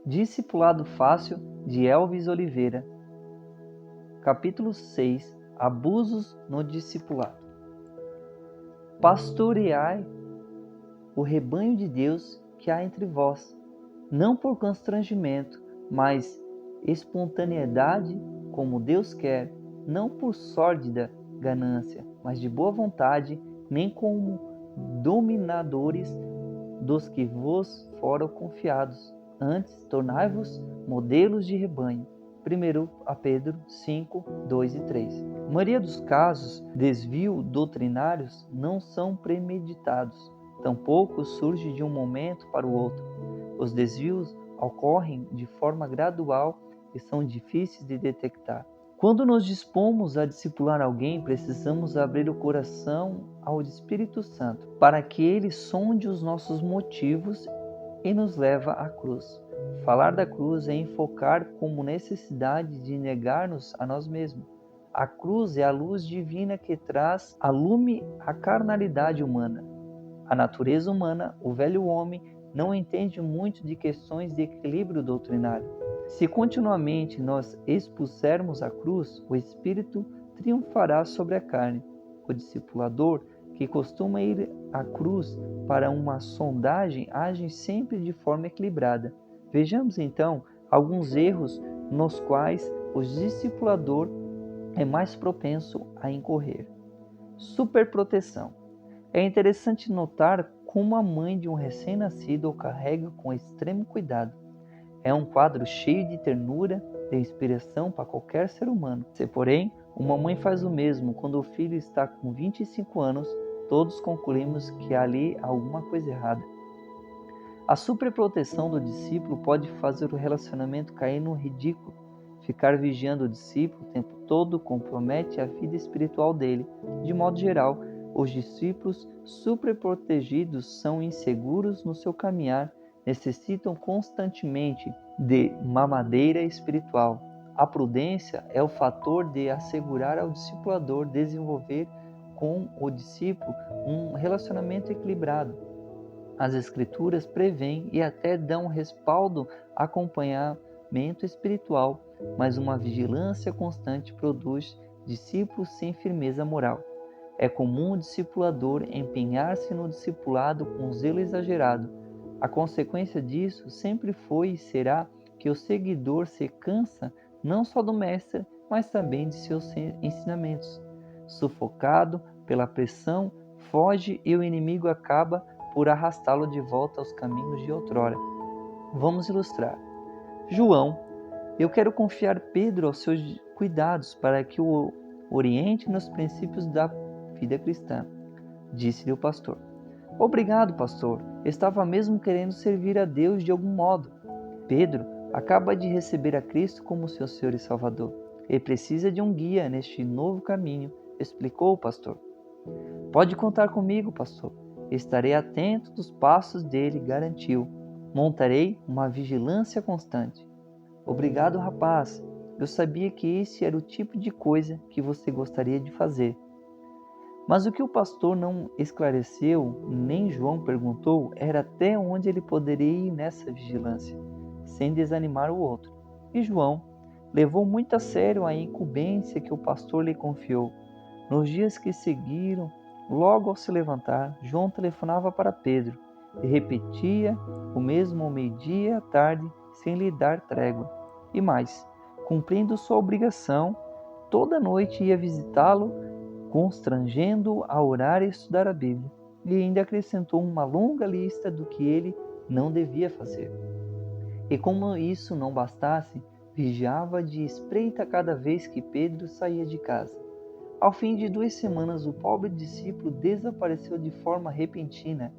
Discipulado Fácil, de Elvis Oliveira. Capítulo 6. Abusos no discipulado. Pastoreai o rebanho de Deus que há entre vós, não por constrangimento, mas espontaneidade, como Deus quer, não por sórdida ganância, mas de boa vontade, nem como dominadores dos que vos foram confiados. Antes, tornai-vos modelos de rebanho. 1 Pedro 5, 2 e 3. A maioria dos casos, desvios doutrinários não são premeditados, tampouco surge de um momento para o outro. Os desvios ocorrem de forma gradual e são difíceis de detectar. Quando nos dispomos a discipular alguém, precisamos abrir o coração ao Espírito Santo, para que ele sonde os nossos motivos e nos leve à cruz. Falar da cruz é enfocar como necessidade de negar-nos a nós mesmos. A cruz é a luz divina que traz a lume à carnalidade humana. A natureza humana, o velho homem, não entende muito de questões de equilíbrio doutrinário. Se continuamente nós expusermos a cruz, o Espírito triunfará sobre a carne. O discipulador, que costuma ir à cruz para uma sondagem, age sempre de forma equilibrada. Vejamos então alguns erros nos quais o discipulador é mais propenso a incorrer. Superproteção. É interessante notar como a mãe de um recém-nascido o carrega com extremo cuidado. É um quadro cheio de ternura, de inspiração para qualquer ser humano. Se, porém, uma mãe faz o mesmo quando o filho está com 25 anos, todos concluímos que ali há alguma coisa errada. A superproteção do discípulo pode fazer o relacionamento cair no ridículo. Ficar vigiando o discípulo o tempo todo compromete a vida espiritual dele. De modo geral, os discípulos superprotegidos são inseguros no seu caminhar, necessitam constantemente de mamadeira espiritual. A prudência é o fator de assegurar ao discipulador desenvolver com o discípulo um relacionamento equilibrado. As Escrituras prevêem e até dão respaldo a acompanhamento espiritual, mas uma vigilância constante produz discípulos sem firmeza moral. É comum o discipulador empenhar-se no discipulado com zelo exagerado. A consequência disso sempre foi e será que o seguidor se cansa não só do mestre, mas também de seus ensinamentos. Sufocado pela pressão, foge e o inimigo acaba por arrastá-lo de volta aos caminhos de outrora. Vamos ilustrar. João, eu quero confiar Pedro aos seus cuidados para que o oriente nos princípios da vida cristã. Disse-lhe o pastor. Obrigado, pastor. Estava mesmo querendo servir a Deus de algum modo. Pedro acaba de receber a Cristo como seu Senhor e Salvador. Ele precisa de um guia neste novo caminho, explicou o pastor. Pode contar comigo, pastor. Estarei atento dos passos dele, garantiu. Montarei uma vigilância constante. Obrigado, rapaz. Eu sabia que esse era o tipo de coisa que você gostaria de fazer. Mas o que o pastor não esclareceu, nem João perguntou, era até onde ele poderia ir nessa vigilância, sem desanimar o outro. E João levou muito a sério a incumbência que o pastor lhe confiou. Nos dias que seguiram, logo ao se levantar, João telefonava para Pedro e repetia o mesmo ao meio-dia e à tarde, sem lhe dar trégua. E mais, cumprindo sua obrigação, toda noite ia visitá-lo, constrangendo-o a orar e estudar a Bíblia. E ainda acrescentou uma longa lista do que ele não devia fazer. E como isso não bastasse, vigiava de espreita cada vez que Pedro saía de casa. Ao fim de 2 semanas, o pobre discípulo desapareceu de forma repentina.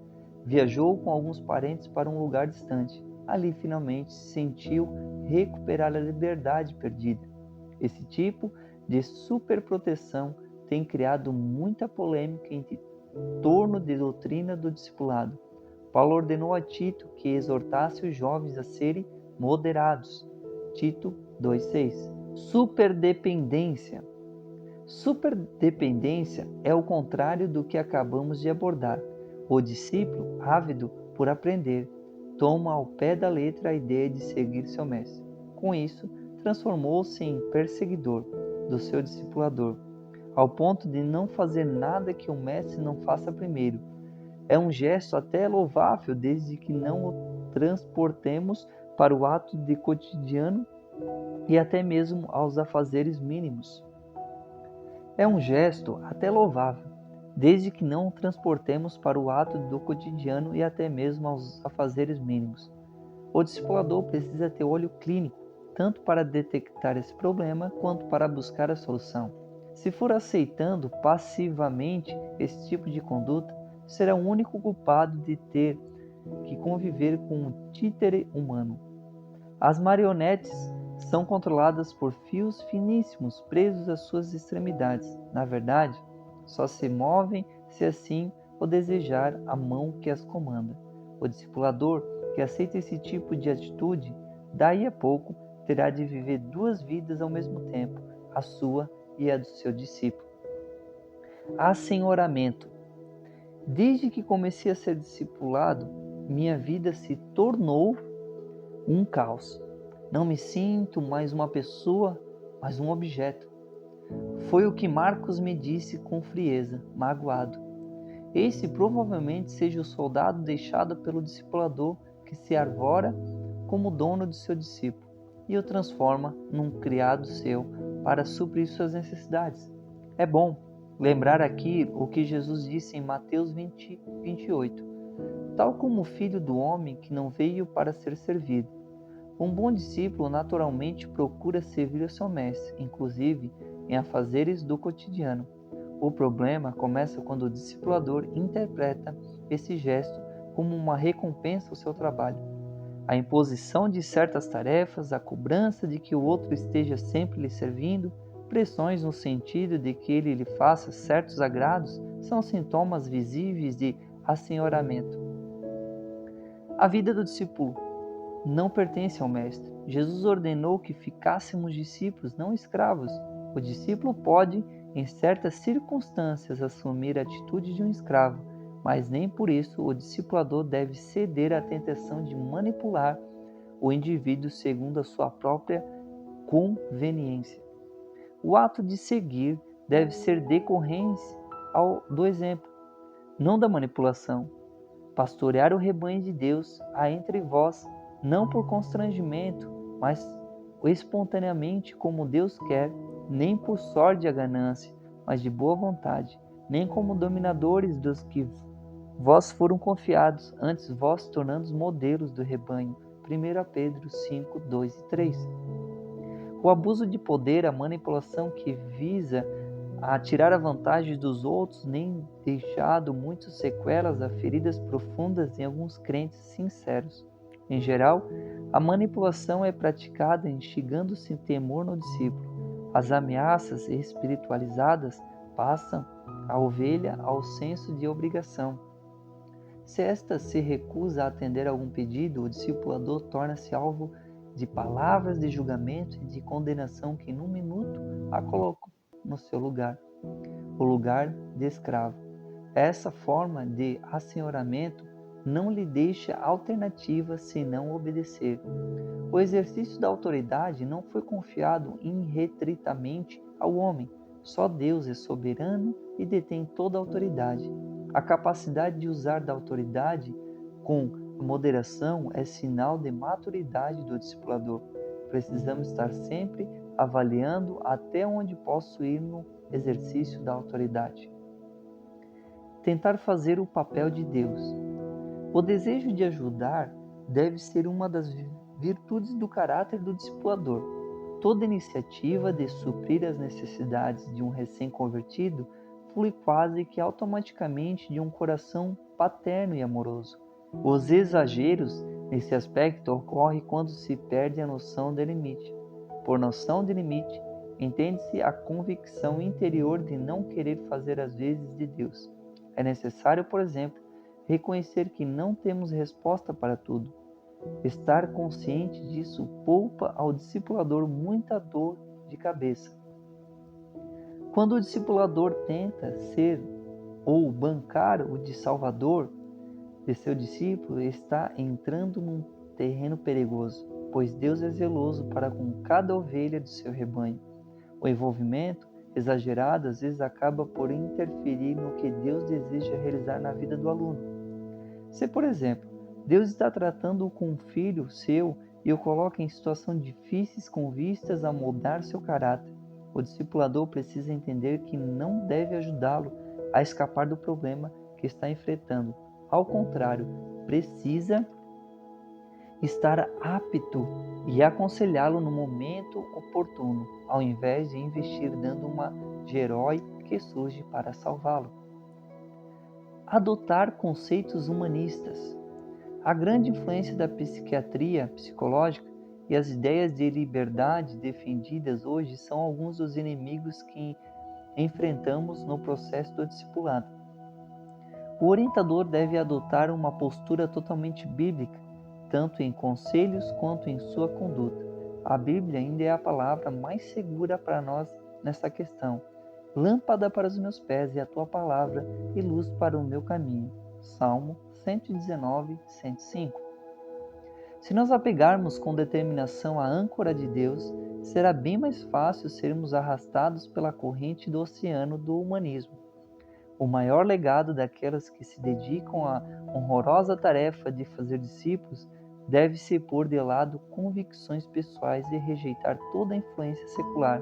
Viajou com alguns parentes para um lugar distante. Ali, finalmente, sentiu recuperar a liberdade perdida. Esse tipo de superproteção tem criado muita polêmica em torno da doutrina do discipulado. Paulo ordenou a Tito que exortasse os jovens a serem moderados. Tito 2,6. Superdependência. Superdependência é o contrário do que acabamos de abordar. O discípulo, ávido por aprender, toma ao pé da letra a ideia de seguir seu mestre. Com isso, transformou-se em perseguidor do seu discipulador, ao ponto de não fazer nada que o mestre não faça primeiro. É um gesto até louvável, desde que não o transportemos para o ato de cotidiano e até mesmo aos afazeres mínimos. É um gesto até louvável, desde que não o transportemos para o ato do cotidiano e até mesmo aos afazeres mínimos. O discipulador precisa ter olho clínico, tanto para detectar esse problema quanto para buscar a solução. Se for aceitando passivamente esse tipo de conduta, será o único culpado de ter que conviver com um títere humano. As marionetes são controladas por fios finíssimos presos às suas extremidades. Na verdade, só se movem se assim o desejar a mão que as comanda. O discipulador que aceita esse tipo de atitude, daí a pouco terá de viver duas vidas ao mesmo tempo, a sua e a do seu discípulo. Assenhoramento. Desde que comecei a ser discipulado, minha vida se tornou um caos. Não me sinto mais uma pessoa, mas um objeto. Foi o que Marcos me disse com frieza, magoado. Esse provavelmente seja o soldado deixado pelo discipulador que se arvora como dono de seu discípulo e o transforma num criado seu para suprir suas necessidades. É bom lembrar aqui o que Jesus disse em Mateus 28. Tal como o filho do homem que não veio para ser servido. Um bom discípulo naturalmente procura servir o seu mestre, inclusive em afazeres do cotidiano. O problema começa quando o discipulador interpreta esse gesto como uma recompensa ao seu trabalho. A imposição de certas tarefas, a cobrança de que o outro esteja sempre lhe servindo, pressões no sentido de que ele lhe faça certos agrados, são sintomas visíveis de assenhoramento. A vida do discípulo não pertence ao mestre. Jesus ordenou que ficássemos discípulos, não escravos. O discípulo pode, em certas circunstâncias, assumir a atitude de um escravo, mas nem por isso o discipulador deve ceder à tentação de manipular o indivíduo segundo a sua própria conveniência. O ato de seguir deve ser decorrência do exemplo, não da manipulação. Pastorear o rebanho de Deus há entre vós, não por constrangimento, mas espontaneamente como Deus quer, nem por sorte a ganância, mas de boa vontade, nem como dominadores dos que vós foram confiados, antes vós tornando modelos do rebanho. 1 Pedro 5, 2 e 3. O abuso de poder, a manipulação que visa a tirar a vantagem dos outros, nem deixado muitas sequelas a feridas profundas em alguns crentes sinceros. Em geral, a manipulação é praticada instigando-se temor no discípulo. As ameaças espiritualizadas passam a ovelha ao senso de obrigação. Se esta se recusa a atender a algum pedido, o discipulador torna-se alvo de palavras de julgamento e de condenação que, num minuto, a colocam no seu lugar, o lugar de escravo. Essa forma de assenhoramento não lhe deixa alternativa senão obedecer. O exercício da autoridade não foi confiado irretritamente ao homem. Só Deus é soberano e detém toda a autoridade. A capacidade de usar da autoridade com moderação é sinal de maturidade do discipulador. Precisamos estar sempre avaliando até onde posso ir no exercício da autoridade. Tentar fazer o papel de Deus. O desejo de ajudar deve ser uma das virtudes do caráter do discipulador. Toda iniciativa de suprir as necessidades de um recém-convertido flui quase que automaticamente de um coração paterno e amoroso. Os exageros nesse aspecto ocorrem quando se perde a noção de limite. Por noção de limite, entende-se a convicção interior de não querer fazer as vezes de Deus. É necessário, por exemplo, reconhecer que não temos resposta para tudo. Estar consciente disso poupa ao discipulador muita dor de cabeça. Quando o discipulador tenta ser ou bancar o de Salvador, de seu discípulo está entrando num terreno perigoso, pois Deus é zeloso para com cada ovelha do seu rebanho. O envolvimento exagerado às vezes acaba por interferir no que Deus deseja realizar na vida do aluno. Se, por exemplo, Deus está tratando com um filho seu e o coloca em situações difíceis com vistas a moldar seu caráter, o discipulador precisa entender que não deve ajudá-lo a escapar do problema que está enfrentando. Ao contrário, precisa estar apto e aconselhá-lo no momento oportuno, ao invés de investir dando uma de herói que surge para salvá-lo. Adotar conceitos humanistas. A grande influência da psiquiatria psicológica e as ideias de liberdade defendidas hoje são alguns dos inimigos que enfrentamos no processo do discipulado. O orientador deve adotar uma postura totalmente bíblica, tanto em conselhos quanto em sua conduta. A Bíblia ainda é a palavra mais segura para nós nesta questão. Lâmpada para os meus pés é a tua palavra e luz para o meu caminho. Salmo 119, 105. Se nós apegarmos com determinação à âncora de Deus, será bem mais fácil sermos arrastados pela corrente do oceano do humanismo. O maior legado daquelas que se dedicam à honrosa tarefa de fazer discípulos deve-se pôr de lado convicções pessoais e rejeitar toda a influência secular.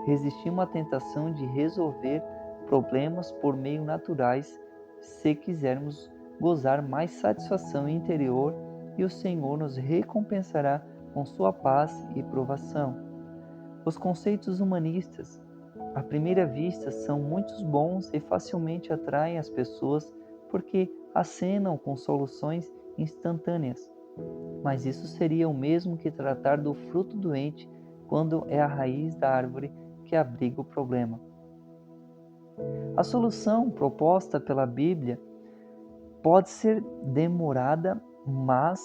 Resistimos à tentação de resolver problemas por meios naturais se quisermos gozar mais satisfação interior e o Senhor nos recompensará com sua paz e provação. Os conceitos humanistas, à primeira vista, são muito bons e facilmente atraem as pessoas porque acenam com soluções instantâneas. Mas isso seria o mesmo que tratar do fruto doente quando é a raiz da árvore que abriga o problema. A solução proposta pela Bíblia pode ser demorada, mas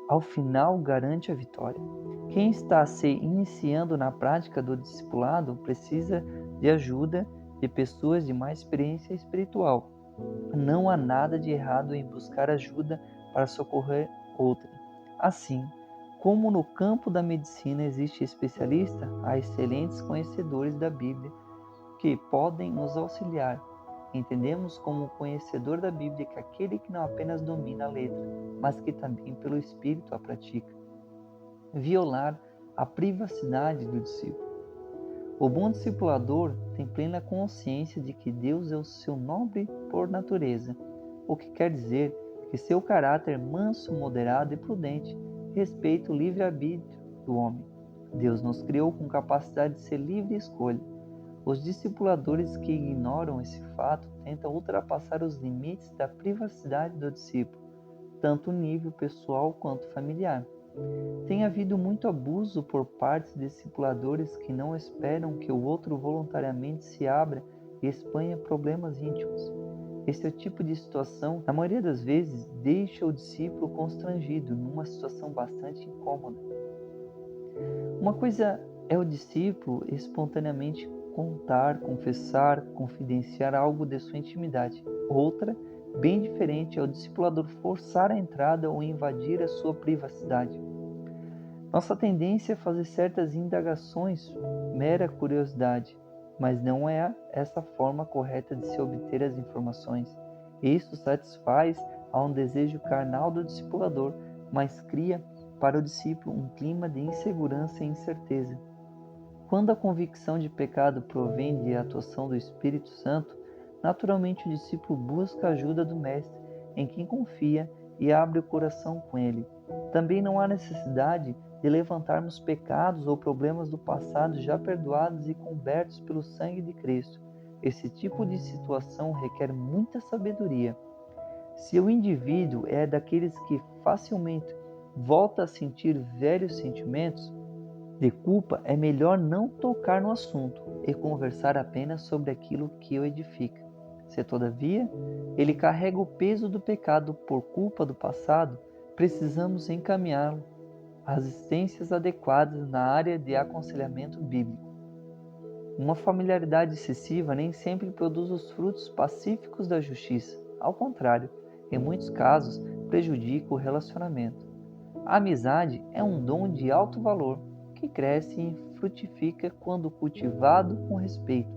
ao final garante a vitória. Quem está se iniciando na prática do discipulado precisa de ajuda de pessoas de mais experiência espiritual. Não há nada de errado em buscar ajuda para socorrer outrem. Assim, como no campo da medicina existe especialista, há excelentes conhecedores da Bíblia que podem nos auxiliar. Entendemos como conhecedor da Bíblia que aquele que não apenas domina a letra, mas que também pelo Espírito a pratica. Violar a privacidade do discípulo. O bom discipulador tem plena consciência de que Deus é o seu nobre por natureza, o que quer dizer que seu caráter manso, moderado e prudente respeita o livre-arbítrio do homem. Deus nos criou com capacidade de ser livre escolha. Os discipuladores que ignoram esse fato tentam ultrapassar os limites da privacidade do discípulo, tanto no nível pessoal quanto familiar. Tem havido muito abuso por parte de discipuladores que não esperam que o outro voluntariamente se abra e exponha problemas íntimos. Esse é o tipo de situação, na maioria das vezes, deixa o discípulo constrangido numa situação bastante incômoda. Uma coisa é o discípulo espontaneamente contar, confessar, confidenciar algo de sua intimidade. Outra, bem diferente, é o discipulador forçar a entrada ou invadir a sua privacidade. Nossa tendência é fazer certas indagações, mera curiosidade, mas não é essa a forma correta de se obter as informações. Isso satisfaz a um desejo carnal do discipulador, mas cria para o discípulo um clima de insegurança e incerteza. Quando a convicção de pecado provém de atuação do Espírito Santo, naturalmente o discípulo busca a ajuda do Mestre, em quem confia e abre o coração com ele. Também não há necessidade de levantarmos pecados ou problemas do passado já perdoados e cobertos pelo sangue de Cristo. Esse tipo de situação requer muita sabedoria. Se o indivíduo é daqueles que facilmente volta a sentir velhos sentimentos de culpa, é melhor não tocar no assunto e conversar apenas sobre aquilo que o edifica. Se, todavia, ele carrega o peso do pecado por culpa do passado, precisamos encaminhá-lo às assistências adequadas na área de aconselhamento bíblico. Uma familiaridade excessiva nem sempre produz os frutos pacíficos da justiça. Ao contrário, em muitos casos, prejudica o relacionamento. A amizade é um dom de alto valor que cresce e frutifica quando cultivado com respeito.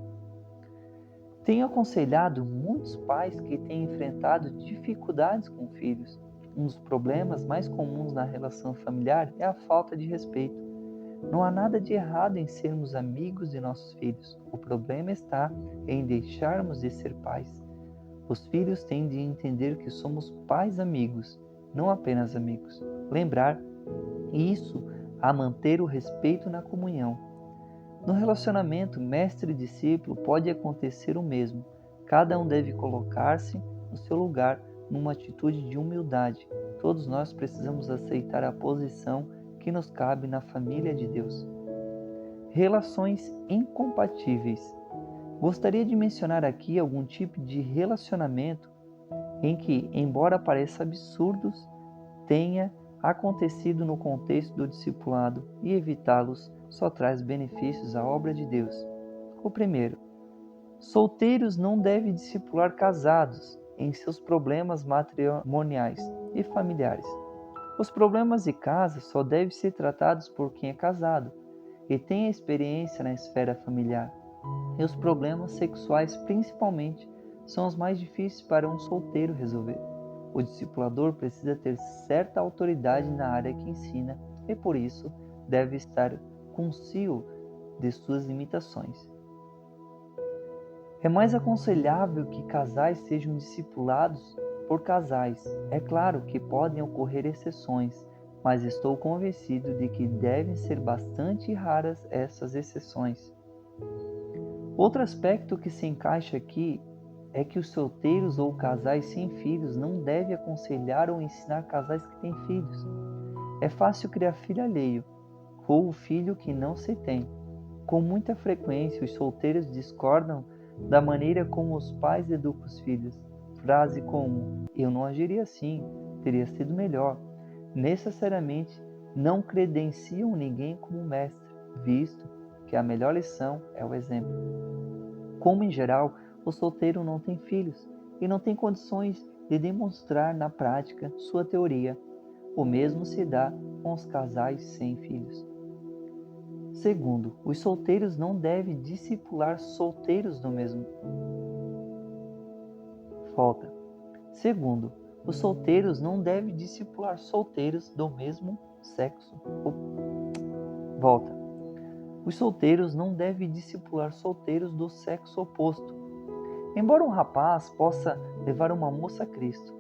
Tenho aconselhado muitos pais que têm enfrentado dificuldades com filhos. Um dos problemas mais comuns na relação familiar é a falta de respeito. Não há nada de errado em sermos amigos de nossos filhos. O problema está em deixarmos de ser pais. Os filhos têm de entender que somos pais amigos, não apenas amigos. Lembrar isso a manter o respeito na comunhão. No relacionamento mestre e discípulo pode acontecer o mesmo. Cada um deve colocar-se no seu lugar numa atitude de humildade. Todos nós precisamos aceitar a posição que nos cabe na família de Deus. Relações incompatíveis. Gostaria de mencionar aqui algum tipo de relacionamento em que, embora pareça absurdos, tenha acontecido no contexto do discipulado e evitá-los só traz benefícios à obra de Deus. O primeiro, solteiros não devem discipular casados em seus problemas matrimoniais e familiares. Os problemas de casa só devem ser tratados por quem é casado e tem experiência na esfera familiar. E os problemas sexuais, principalmente, são os mais difíceis para um solteiro resolver. O discipulador precisa ter certa autoridade na área que ensina e, por isso, deve estar consciente de suas limitações. É mais aconselhável que casais sejam discipulados por casais. É claro que podem ocorrer exceções, mas estou convencido de que devem ser bastante raras essas exceções. Outro aspecto que se encaixa aqui é que os solteiros ou casais sem filhos não devem aconselhar ou ensinar casais que têm filhos. É fácil criar filho alheio, ou o filho que não se tem. Com muita frequência, os solteiros discordam da maneira como os pais educam os filhos. Frase como, eu não agiria assim, teria sido melhor. Necessariamente não credenciam ninguém como mestre, visto que a melhor lição é o exemplo. Como em geral, o solteiro não tem filhos e não tem condições de demonstrar na prática sua teoria. O mesmo se dá com os casais sem filhos. Segundo, os solteiros não devem discipular solteiros do mesmo. Volta. Segundo, os solteiros não devem discipular solteiros do mesmo sexo. Volta. Os solteiros não devem discipular solteiros do sexo oposto. Embora um rapaz possa levar uma moça a Cristo,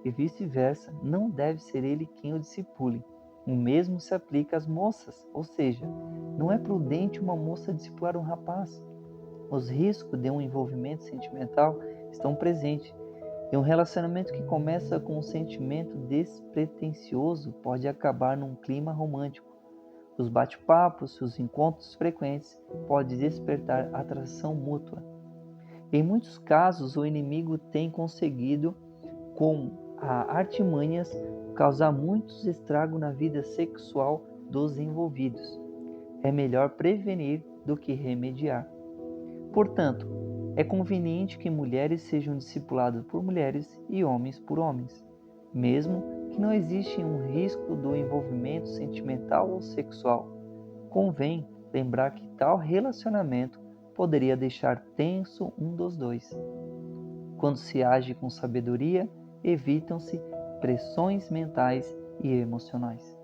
e vice-versa, não deve ser ele quem o discipule. O mesmo se aplica às moças, ou seja, não é prudente uma moça discipular um rapaz. Os riscos de um envolvimento sentimental estão presentes, e um relacionamento que começa com um sentimento despretensioso pode acabar num clima romântico. Os bate-papos, os encontros frequentes podem despertar atração mútua. Em muitos casos, o inimigo tem conseguido, com artimanhas, causar muitos estragos na vida sexual dos envolvidos. É melhor prevenir do que remediar. Portanto, é conveniente que mulheres sejam discipuladas por mulheres e homens por homens, mesmo que não exista um risco do envolvimento sentimental ou sexual. Convém lembrar que tal relacionamento poderia deixar tenso um dos dois. Quando se age com sabedoria, evitam-se pressões mentais e emocionais.